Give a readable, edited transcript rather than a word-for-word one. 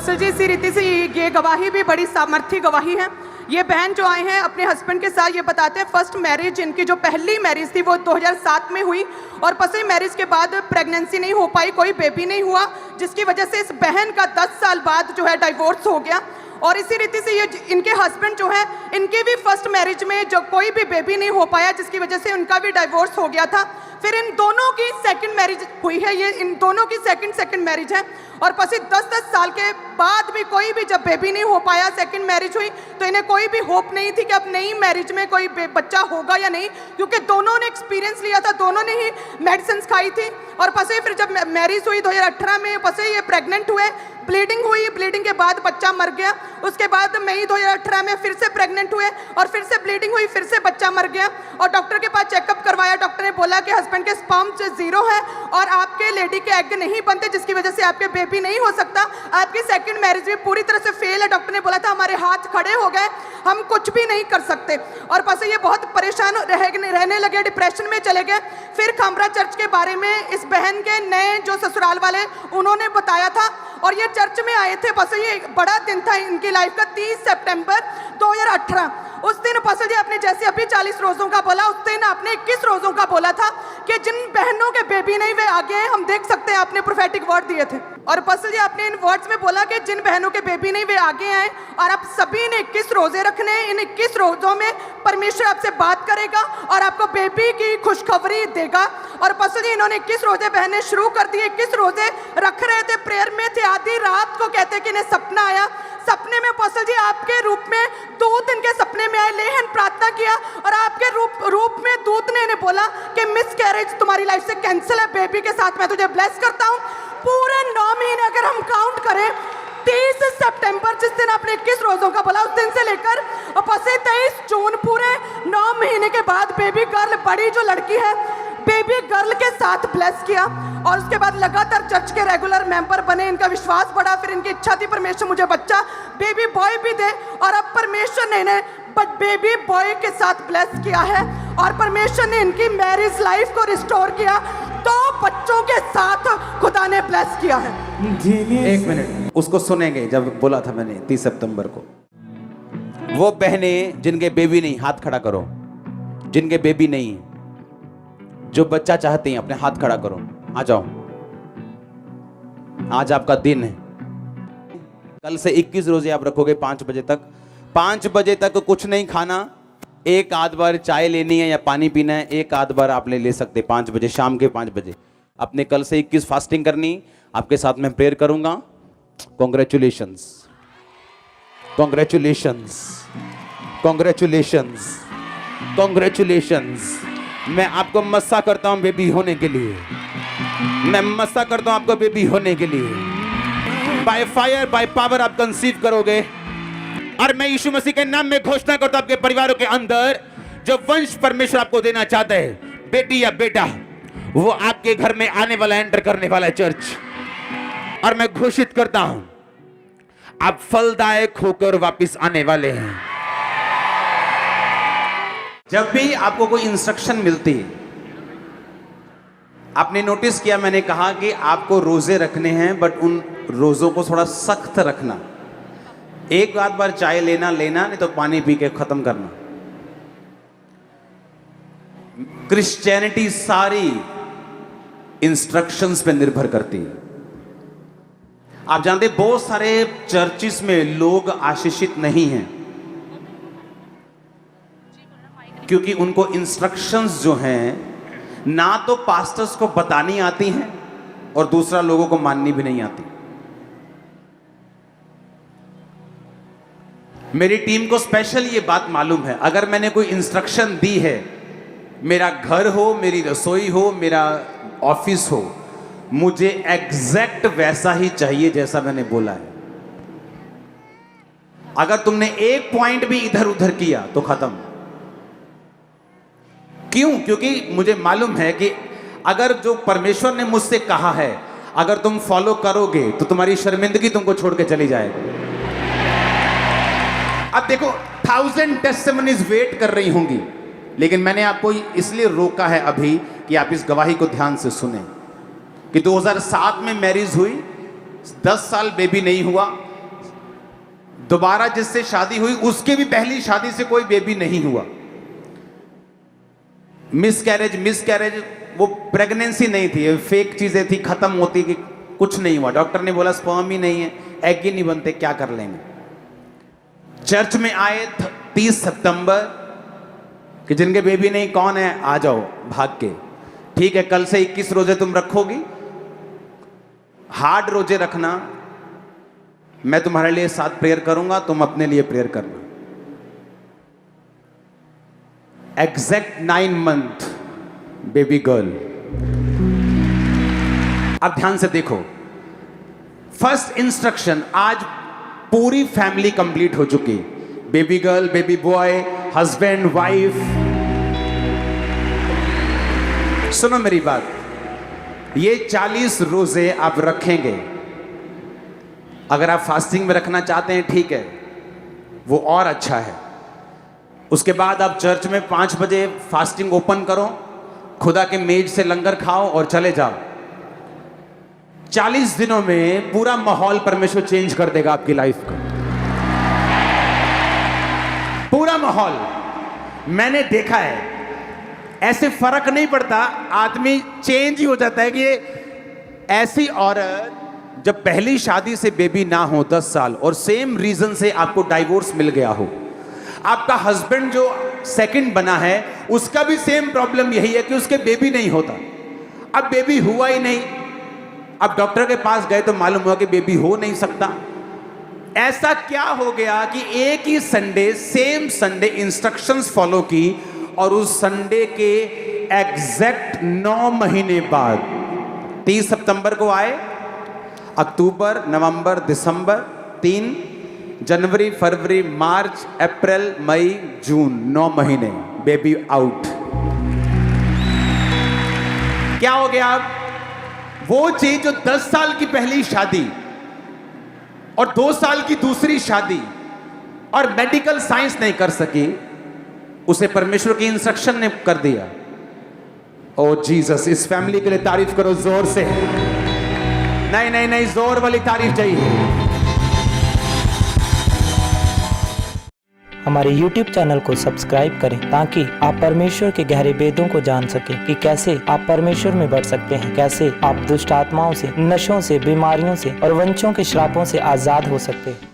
पसल जी, इसी रीति से ये गवाही भी बड़ी सामर्थ्य गवाही है। ये बहन जो आए हैं अपने हस्बैंड के साथ, ये बताते हैं फर्स्ट मैरिज, इनकी जो पहली मैरिज थी वो 2007 में हुई और पसल मैरिज के बाद प्रेगनेंसी नहीं हो पाई, कोई बेबी नहीं हुआ, जिसकी वजह से इस बहन का 10 साल बाद जो है डाइवोर्स हो गया। और इसी रीति से ये इनके हस्बैंड जो है, इनके भी फर्स्ट मैरिज में जो कोई भी बेबी नहीं हो पाया, जिसकी वजह से उनका भी डाइवोर्स हो गया था। फिर इन दोनों की सेकंड मैरिज हुई है, ये इन दोनों की सेकंड मैरिज है। और पसी 10-10 साल के बाद भी कोई भी जब बेबी नहीं हो पाया, सेकंड मैरिज हुई, तो इन्हें कोई भी होप नहीं थी कि अब नई मैरिज में कोई बच्चा होगा या नहीं, क्योंकि दोनों ने एक्सपीरियंस लिया था, दोनों ने ही मेडिसिन खाई थी। और पसे फिर जब मैरिज हुई 2018 में, पसे ये प्रेग्नेंट हुए, ब्लीडिंग हुई, ब्लीडिंग के बाद बच्चा मर गया। उसके बाद मई 2018 में फिर से प्रेग्नेंट हुए और फिर से ब्लीडिंग हुई, फिर से बच्चा मर गया। और डॉक्टर के पास चेकअप करवाया, डॉक्टर ने बोला कि हस्बैंड के स्पर्म 0 है और आपके लेडी के एग नहीं बनते, जिसकी वजह से आपके बेबी नहीं हो सकता। आपकी सेकंड मैरिज भी पूरी तरह से फेल है। डॉक्टर ने बोला था हमारे हाथ खड़े हो गए, हम कुछ भी नहीं कर सकते। और बस ये बहुत परेशान रहने लगे, डिप्रेशन में चले गए। फिर खामरा चर्च के बारे में इस बहन के नए जो ससुराल वाले उन्होंने बताया था और ये चर्च में आए थे। बस ये बड़ा दिन था इनकी लाइफ का, 30 सितंबर 2018। उस दिन पसल जी आपने जैसे अभी 40 रोज़ों का बोला, उस दिन आपने 21 रोज़ों का बोला था कि जिन बहनों के बेबी नहीं वे आगे हैं। हम देख सकते हैं आपने प्रोफेटिक वर्ड दिए थे और पसल जी आपने इन वर्ड्स में बोला कि जिन बहनों के बेबी नहीं वे आगे आए और आप सभी ने 21 रोज़े रखने हैं। इन 21 रोज़ों में परमेश्वर आपसे बात करेगा और आपको बेबी की खुशखबरी देगा। और पसल जी इन्होंने 21 रोज़े बहने शुरू कर दिए, 21 रोज़े रख रहे थे, प्रेयर में थे। आधी रात को कहते कि इन्हें सपना आया, सपने में पसल जी आपके रूप में दूत इनके सपने में आए, लेहन प्रार्थना किया और आपके रूप में दूत ने इन्हें बोला कि मिस कैरेज तुम्हारी लाइफ से कैंसिल है, बेबी के साथ मैं तुझे ब्लेस करता हूँ। पूरे 9 महीने अगर हम काउंट करें, 30 सितंबर जिस दिन आपने 21 रोज़ों का बोला, उस दिन से लेकर 23 जून, पूरे 9 महीने के बाद बेबी गर्ल, बड़ी जो लड़की है, बेबी गर्ल के साथ ब्लेस किया। और उसके बाद लगातार चर्च के रेगुलर मेंबर बने, इनका विश्वास बढ़ा। फिर इनकी इच्छा थी परमेश्वर मुझे बच्चा बेबी बॉय भी दे और अब परमेश्वर ने इन्हें बेबी बॉय के साथ ब्लेस किया है और परमेश्वर ने इनकी मैरिज लाइफ को रिस्टोर किया। 2 बच्चों के साथ खुदा ने ब्लेस किया है। 1 मिनट उसको सुनेंगे। जब बोला था मैंने 30 सितंबर को, वो बहनें जिनके बेबी नहीं, हाथ खड़ा करो। जिनके बेबी नहीं, जो बच्चा चाहते हैं, अपने हाथ खड़ा करो, आ जाओ। आज आपका दिन है। कल से 21 रोजे आप रखोगे 5 बजे तक। 5 बजे तक कुछ नहीं खाना, एक आध बार चाय लेनी है या पानी पीना है, एक आध बार आप ले सकते। 5 बजे, शाम के 5 बजे अपने कल से 21 फास्टिंग करनी। आपके साथ मैं प्रेयर करूंगा। Congratulations, congratulations, congratulations, congratulations. मैं आपको मस्सा करता हूं बेबी होने के लिए। मैं मस्सा करता हूं आपको बेबी होने के लिए। बाय फायर बाय पावर आप कंसीव करोगे और मैं यीशु मसीह के नाम में घोषणा करता हूं आपके परिवारों के अंदर जो वंश परमेश्वर आपको देना चाहता है, बेटी या बेटा, वो आपके घर में आने वाला, एंटर करने वाला है चर्च। और मैं घोषित करता हूं आप फलदायक होकर वापस आने वाले हैं। जब भी आपको कोई इंस्ट्रक्शन मिलती है, आपने नोटिस किया, मैंने कहा कि आपको रोजे रखने हैं, बट उन रोजों को थोड़ा सख्त रखना। एक आध बार चाय लेना नहीं तो पानी पी के खत्म करना। क्रिश्चियनिटी सारी इंस्ट्रक्शंस पे निर्भर करती है। आप जानते बहुत सारे चर्चिस में लोग आशीषित नहीं हैं क्योंकि उनको इंस्ट्रक्शंस जो हैं ना तो पास्टर्स को बतानी आती हैं और दूसरा लोगों को माननी भी नहीं आती। मेरी टीम को स्पेशल ये बात मालूम है, अगर मैंने कोई इंस्ट्रक्शन दी है, मेरा घर हो, मेरी रसोई हो, मेरा ऑफिस हो, मुझे एग्जैक्ट वैसा ही चाहिए जैसा मैंने बोला है। अगर तुमने एक पॉइंट भी इधर उधर किया तो खत्म। क्यों? क्योंकि मुझे मालूम है कि अगर जो परमेश्वर ने मुझसे कहा है, अगर तुम फॉलो करोगे तो तुम्हारी शर्मिंदगी तुमको छोड़ के चली जाएगी। अब देखो 1000 टेस्टिमनीज वेट कर रही होंगी, लेकिन मैंने आपको इसलिए रोका है अभी कि आप इस गवाही को ध्यान से सुने कि 2007 में मैरिज हुई, 10 साल बेबी नहीं हुआ, दोबारा जिससे शादी हुई उसके भी पहली शादी से कोई बेबी नहीं हुआ। मिसकैरेज वो प्रेगनेंसी नहीं थी, ये फेक चीजें थी, खत्म होती कि कुछ नहीं हुआ। डॉक्टर ने बोला स्पर्म ही नहीं है, एग ही नहीं बनते, क्या कर लेंगे। चर्च में आए 30 सितंबर कि जिनके बेबी नहीं कौन है आ जाओ भाग के। ठीक है, कल से 21 रोजे तुम रखोगी, हार्ड रोजे रखना, मैं तुम्हारे लिए साथ प्रेयर करूंगा, तुम अपने लिए प्रेयर करना। Exact 9 month baby girl. अब ध्यान से देखो, फर्स्ट इंस्ट्रक्शन, आज पूरी फैमिली कंप्लीट हो चुकी, baby girl, baby boy, husband, wife. सुनो मेरी बात, ये 40 रोजे आप रखेंगे। अगर आप फास्टिंग में रखना चाहते हैं ठीक है, वो और अच्छा है। उसके बाद आप चर्च में 5 बजे फास्टिंग ओपन करो, खुदा के मेज से लंगर खाओ और चले जाओ। 40 दिनों में पूरा माहौल परमेश्वर चेंज कर देगा आपकी लाइफ का, पूरा माहौल। मैंने देखा है, ऐसे फर्क नहीं पड़ता, आदमी चेंज ही हो जाता है। कि ये ऐसी औरत जब पहली शादी से बेबी ना हो 10 साल और सेम रीजन से आपको डाइवोर्स मिल गया हो, आपका हस्बैंड जो सेकंड बना है उसका भी सेम प्रॉब्लम यही है कि उसके बेबी नहीं होता, अब बेबी हुआ ही नहीं, अब डॉक्टर के पास गए तो मालूम हुआ कि बेबी हो नहीं सकता। ऐसा क्या हो गया कि एक ही Sunday, same Sunday instructions follow की और उस संडे के एग्जैक्ट 9 महीने बाद 30 सितंबर को आए, अक्टूबर, नवंबर, दिसंबर, 3 जनवरी, फरवरी, मार्च, अप्रैल, मई, जून, 9 महीने, बेबी आउट। क्या हो गया? अब वो चीज जो 10 साल की पहली शादी और 2 साल की दूसरी शादी और मेडिकल साइंस नहीं कर सकी, उसे परमेश्वर की इंस्ट्रक्शन ने कर दिया। ओ जीसस, इस फैमिली के लिए तारीफ करो जोर से। नहीं नहीं नहीं, जोर वाली तारीफ चाहिए। हमारे YouTube चैनल को सब्सक्राइब करें ताकि आप परमेश्वर के गहरे वेदों को जान सकें कि कैसे आप परमेश्वर में बढ़ सकते हैं, कैसे आप दुष्ट आत्माओं से, नशों से, बीमारियों से और वंशों के श्रापों से आजाद हो सकते हैं।